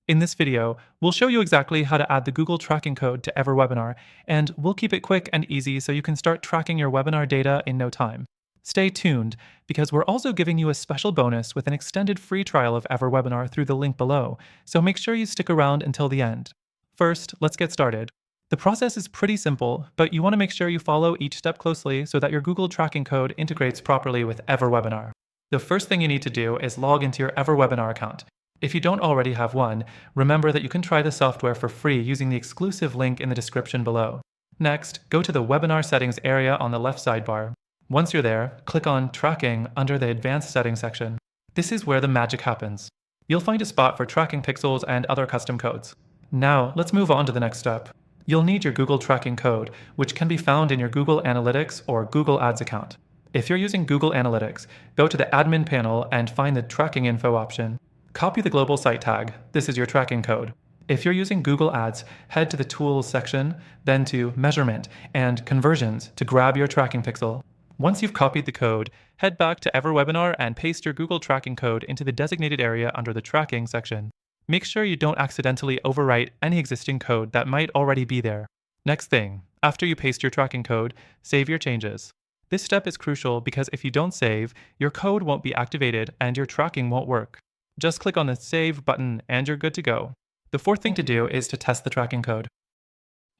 In this video, we'll show you exactly how to add the Google tracking code to EverWebinar, and we'll keep it quick and easy so you can start tracking your webinar data in no time. Stay tuned, because we're also giving you a special bonus with an extended free trial of EverWebinar through the link below, so make sure you stick around until the end. First, let's get started. The process is pretty simple, but you want to make sure you follow each step closely so that your Google tracking code integrates properly with EverWebinar. The first thing you need to do is log into your EverWebinar account. If you don't already have one, remember that you can try the software for free using the exclusive link in the description below. Next, go to the Webinar Settings area on the left sidebar. Once you're there, click on Tracking under the Advanced Settings section. This is where the magic happens. You'll find a spot for tracking pixels and other custom codes. Now, let's move on to the next step. You'll need your Google tracking code, which can be found in your Google Analytics or Google Ads account. If you're using Google Analytics, go to the Admin panel and find the Tracking Info option. Copy the global site tag. This is your tracking code. If you're using Google Ads, head to the Tools section, then to Measurement and Conversions to grab your tracking pixel. Once you've copied the code, head back to EverWebinar and paste your Google tracking code into the designated area under the Tracking section. Make sure you don't accidentally overwrite any existing code that might already be there. Next thing, after you paste your tracking code, save your changes. This step is crucial because if you don't save, your code won't be activated and your tracking won't work. Just click on the Save button and you're good to go. The fourth thing to do is to test the tracking code.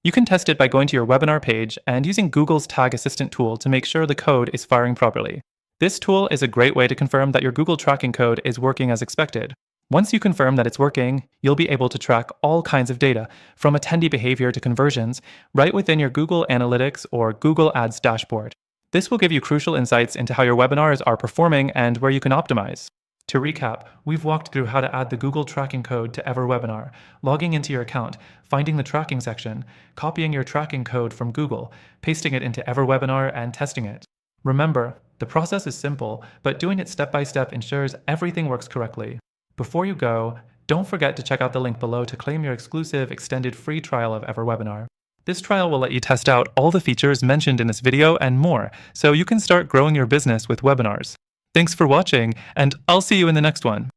You can test it by going to your webinar page and using Google's Tag Assistant tool to make sure the code is firing properly. This tool is a great way to confirm that your Google tracking code is working as expected. Once you confirm that it's working, you'll be able to track all kinds of data, from attendee behavior to conversions, right within your Google Analytics or Google Ads dashboard. This will give you crucial insights into how your webinars are performing and where you can optimize. To recap, we've walked through how to add the Google tracking code to EverWebinar, logging into your account, finding the tracking section, copying your tracking code from Google, pasting it into EverWebinar, and testing it. Remember, the process is simple, but doing it step by step ensures everything works correctly. Before you go, don't forget to check out the link below to claim your exclusive extended free trial of EverWebinar. This trial will let you test out all the features mentioned in this video and more, so you can start growing your business with webinars. Thanks for watching, and I'll see you in the next one.